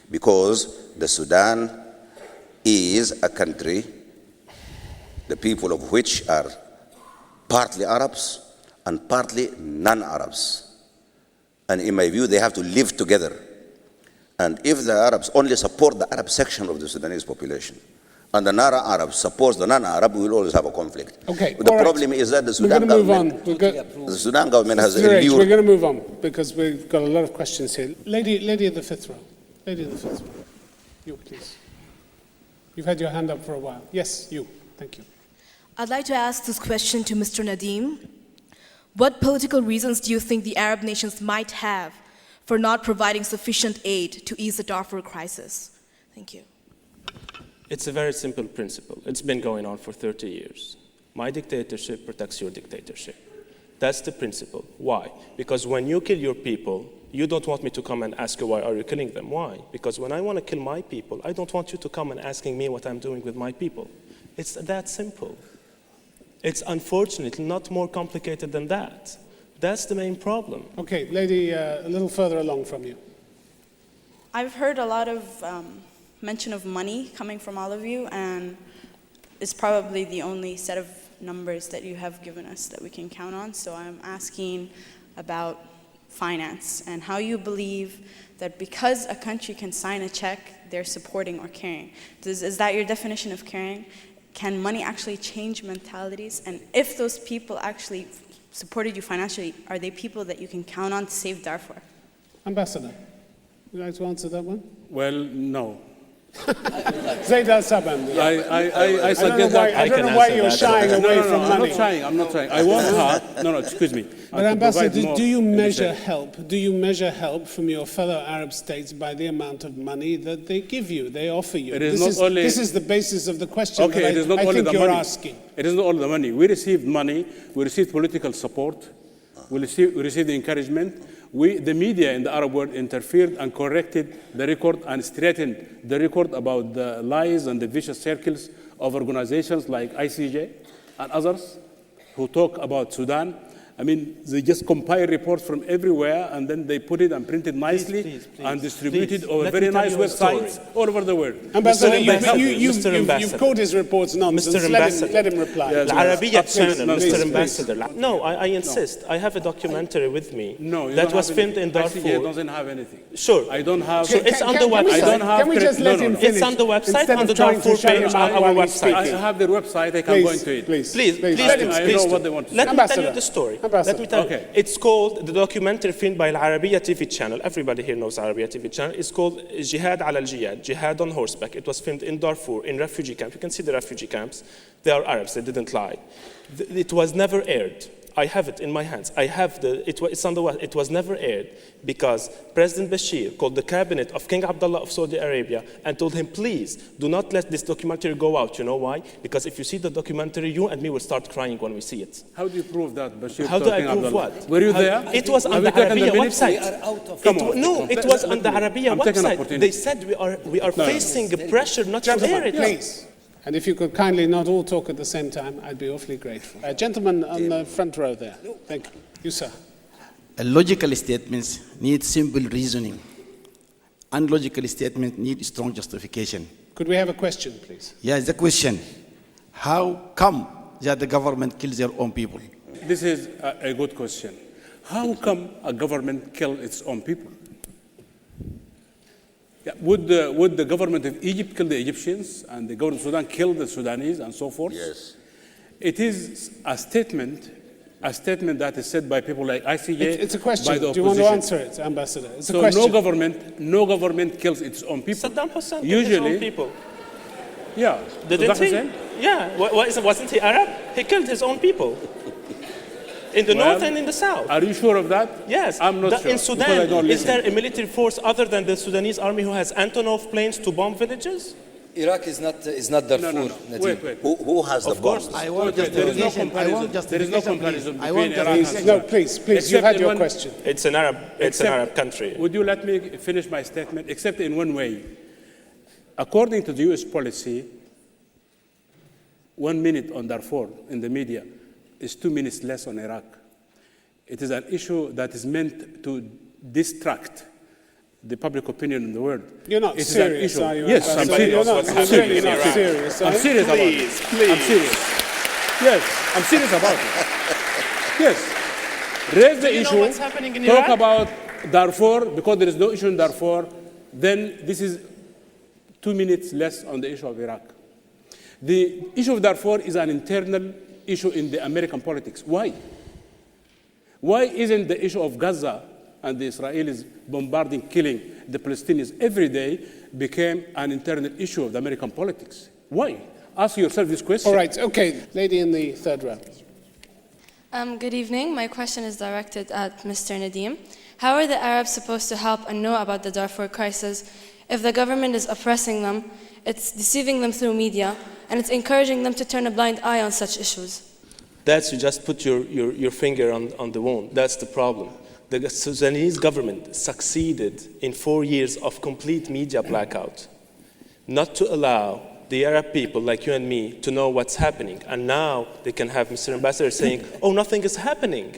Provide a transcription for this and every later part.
because the Sudan is a country, the people of which are partly Arabs and partly non-Arabs. And in my view, they have to live together. And if the Arabs only support the Arab section of the Sudanese population, and the non-Arab supports the non-Arab, we will always have a conflict. Okay, the problem is that the Sudan government, has Diraige, we're going to move on because we've got a lot of questions here. Lady in the fifth row. Lady in the fifth row. You, please. You've had your hand up for a while. Yes, you. Thank you. I'd like to ask this question to Mr. Nadim. What political reasons do you think the Arab nations might have for not providing sufficient aid to ease the Darfur crisis? Thank you. It's a very simple principle. It's been going on for 30 years. My dictatorship protects your dictatorship. That's the principle. Why? Because when you kill your people, you don't want me to come and ask you why are you killing them. Why? Because when I want to kill my people, I don't want you to come and asking me what I'm doing with my people. It's that simple. It's unfortunately not more complicated than that. That's the main problem. Okay, lady, a little further along from you. I've heard a lot of mention of money coming from all of you, and it's probably the only set of numbers that you have given us that we can count on. So I'm asking about finance and how you believe that because a country can sign a check, they're supporting or caring. Is that your definition of caring? Can money actually change mentalities? And if those people actually supported you financially, are they people that you can count on to save Darfur? Ambassador, would you like to answer that one? Well, no. Zeid Sabban. I suggest that I don't know why you're shying away from money. I'm not trying. I want her. No, excuse me. But Ambassador, do you measure help? Do you measure help from your fellow Arab states by the amount of money that they give you, they offer you? This is the basis of the question okay, that it is not I only think the you're money. asking. It is not only the money. We received money. We received political support. We received the encouragement. The media in the Arab world interfered and corrected the record and straightened the record about the lies and the vicious circles of organizations like ICJ and others who talk about Sudan. I mean, they just compile reports from everywhere and then they put it and print it nicely and distribute it over very nice websites all over the world. Ambassador, you've called his reports nonsense. Let him reply. Arabiya channel, Mr. Ambassador. No, I insist. I have a documentary with me that was filmed in Darfur. ICJ doesn't have anything. Sure. I don't have. Sure, it's on the website. Can we just let him finish? It's on the website, on the Darfur page on our website. I have their website. I can go into it. Please, I know what they want to say. Let me tell you the story. Let me tell you. It's called, the documentary filmed by Al Arabiya TV channel. Everybody here knows Arabiya TV channel. It's called Jihad al Jihad, Jihad on Horseback. It was filmed in Darfur, in refugee camps. You can see the refugee camps. They are Arabs, they didn't lie. It was never aired. I have it in my hands. I have it's on the web. It was never aired because President Bashir called the cabinet of King Abdullah of Saudi Arabia and told him, please, do not let this documentary go out. You know why? Because if you see the documentary, you and me will start crying when we see it. How do you prove that, Bashir? How do I prove what? Were you there? It was on the Arabiya website. No, it was on the Arabiya website. They said we are facing pressure not to air it. Please. And if you could kindly not all talk at the same time, I'd be awfully grateful. Gentleman on the front row there. Thank you. You, sir. Logical statements need simple reasoning. Unlogical statements need strong justification. Could we have a question, please? Yes, the question. How come that the government kills their own people? This is a good question. How come a government kills its own people? Yeah, would the government of Egypt kill the Egyptians and the government of Sudan kill the Sudanese and so forth? Yes. It is a statement that is said by people like ICJ. It's a question. By the opposition. Do you want to answer it, Ambassador? It's a so question. no government kills its own people. Saddam Hussein killed his own people. Yeah. Didn't he? Yeah. Wasn't he Arab? He killed his own people. In the north and in the south. Are you sure of that? Yes. I'm not sure. In Sudan, is there a military force other than the Sudanese army who has Antonov planes to bomb villages? Iraq is not Darfur. No. Wait. Who has the bombs? I want justification. There is no comparison between Iraq and Sudan. No, please. You've had your question. It's an Arab country. Would you let me finish my statement? Except in one way. According to the U.S. policy, 1 minute on Darfur in the media is 2 minutes less on Iraq. It is an issue that is meant to distract the public opinion in the world. You're not serious, are you? Yes, I'm serious. You're not I'm serious. really not serious. I'm serious about it. I'm serious. Yes, I'm serious about it. Yes. Raise the issue. What's happening in Talk Iraq? about Darfur, because there is no issue in Darfur. Then this is 2 minutes less on the issue of Iraq. The issue of Darfur is an internal issue in the American politics. Why? Why isn't the issue of Gaza and the Israelis bombarding, killing the Palestinians every day became an internal issue of the American politics? Why? Ask yourself this question. All right, okay. Lady in the third row. Good evening. My question is directed at Mr. Nadim. How are the Arabs supposed to help and know about the Darfur crisis if the government is oppressing them, it's deceiving them through media, and it's encouraging them to turn a blind eye on such issues? That's, you just put your finger on the wound. That's the problem. The Sudanese government succeeded in 4 years of complete media blackout not to allow the Arab people like you and me to know what's happening. And now they can have Mr. Ambassador saying, oh, nothing is happening.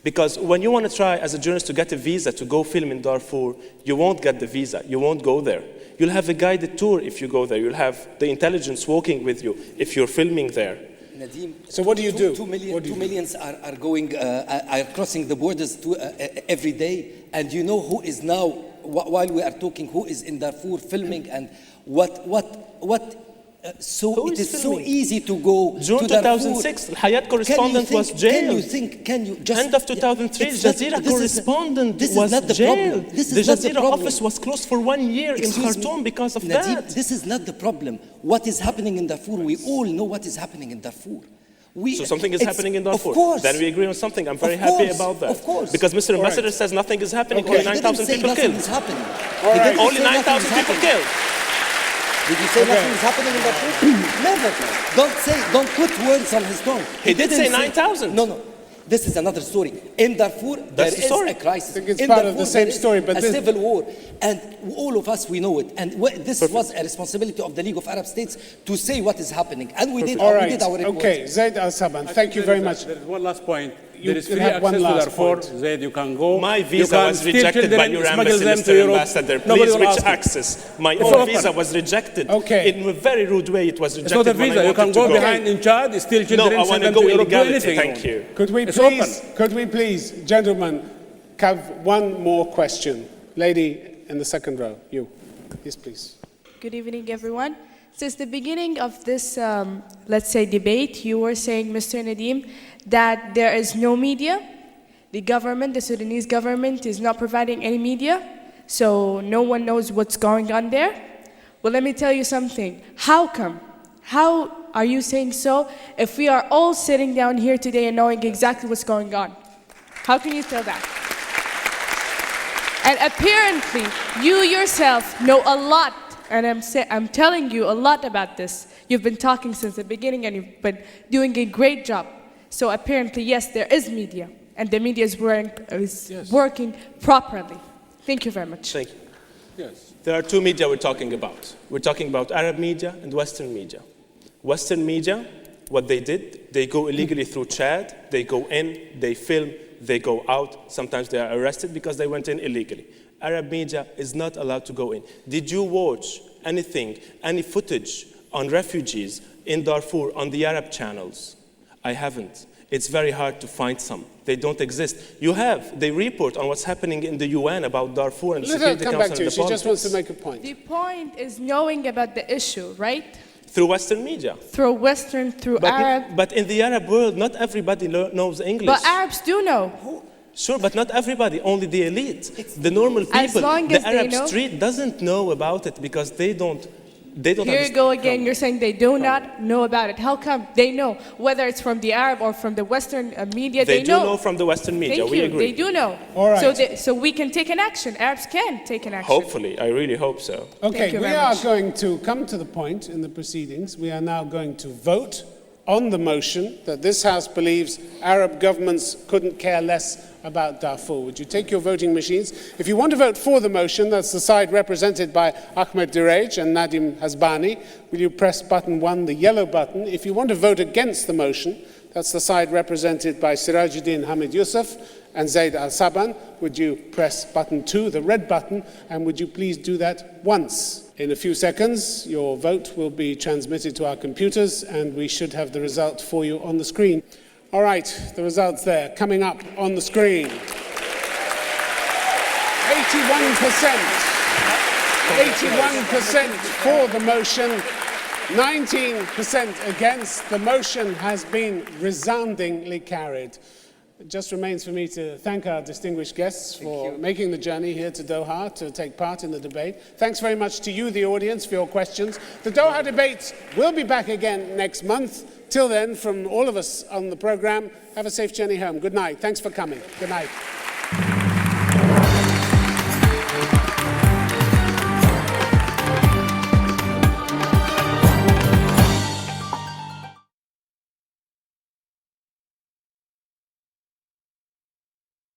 Because when you want to try as a journalist to get a visa to go film in Darfur, you won't get the visa. You won't go there. You'll have a guided tour if you go there. You'll have the intelligence walking with you if you're filming there. Nadim, so what do you do? 2 millions are going, are crossing the borders every day. And you know who is now, while we are talking, who is in Darfur filming and so it is so easy to go June to 2006, the Hayat correspondent was jailed. Can you just... End of 2003, Jazeera correspondent was jailed. The Jazeera office was closed for 1 year in Khartoum because of Nadim, that. This is not the problem. What is happening in Darfur, we all know what is happening in Darfur. So something is happening in Darfur. Of course. Then we agree on something. I'm very happy about that. Of course. Because Mr. Ambassador says nothing is happening. Okay. Only 9,000 people killed. Only 9,000 people killed. Did you say nothing is happening in Darfur? Never. Don't put words on his tongue. He did say 9,000. No. This is another story. In Darfur, there is a crisis. I think it's part of the same story, but a civil war, and all of us we know it. And this was a responsibility of the League of Arab States to say what is happening, and we did. All right. We did our report. Okay, Zeid Sabban, thank you very much. There is one last point. You there is free have access one to last Darfur. point. Zaid, you can go. My visa was rejected by your embassy, Mr. Ambassador. Please, which access? My own visa was rejected. Okay. In a very rude way, it was rejected. It's not a visa. You can go behind in Chad, still children. No, I want to go illegality. Thank you. Could we please, gentlemen, have one more question? Lady in the second row, you. Yes, please. Good evening, everyone. Since the beginning of this, let's say, debate, you were saying, Mr. Nadim, that there is no media. The government, the Sudanese government, is not providing any media, so no one knows what's going on there. Well, let me tell you something. How come? How are you saying so if we are all sitting down here today and knowing exactly what's going on? How can you tell that? And apparently, you yourself know a lot, and I'm telling you a lot about this. You've been talking since the beginning, and you've been doing a great job. So apparently, yes, there is media, and the media is working properly. Thank you very much. Thank you. Yes. There are two media we're talking about. We're talking about Arab media and Western media. Western media, what they did, they go illegally through Chad, they go in, they film, they go out. Sometimes they are arrested because they went in illegally. Arab media is not allowed to go in. Did you watch anything, any footage on refugees in Darfur on the Arab channels? I haven't. It's very hard to find some. They don't exist. They report on what's happening in the UN about Darfur and the Security Council. Let her come back to you. She just wants to make a point. The point is knowing about the issue, right? Through Western media. Through Western, through Arab. But in the Arab world, not everybody knows English. But Arabs do know. Sure, but not everybody, only the elite. The normal people, the Arab street doesn't know about it because they don't Here you go again, you're saying they do not know about it. How come? They know, whether it's from the Arab or from the Western media, they know. They do know from the Western media, we agree. They do know. All right. So we can take an action, Arabs can take an action. Hopefully, I really hope so. Okay, we are going to come to the point in the proceedings. We are now going to vote on the motion that this House believes Arab governments couldn't care less about Darfur. Would you take your voting machines? If you want to vote for the motion, that's the side represented by Ahmed Diraige and Nadim Hasbani. Will you press button 1, the yellow button? If you want to vote against the motion, that's the side represented by Sirajuddin, Hamid, Yousuf, and Zeid al-Sabban. Would you press button 2, the red button, and would you please do that once? In a few seconds, your vote will be transmitted to our computers, and we should have the result for you on the screen. All right, the results there, coming up on the screen. 81% for the motion, 19% against. The motion has been resoundingly carried. It just remains for me to thank our distinguished guests for making the journey here to Doha to take part in the debate. Thanks very much to you, the audience, for your questions. The Doha debates will be back again next month. Till then, from all of us on the program, have a safe journey home. Good night. Thanks for coming. Good night.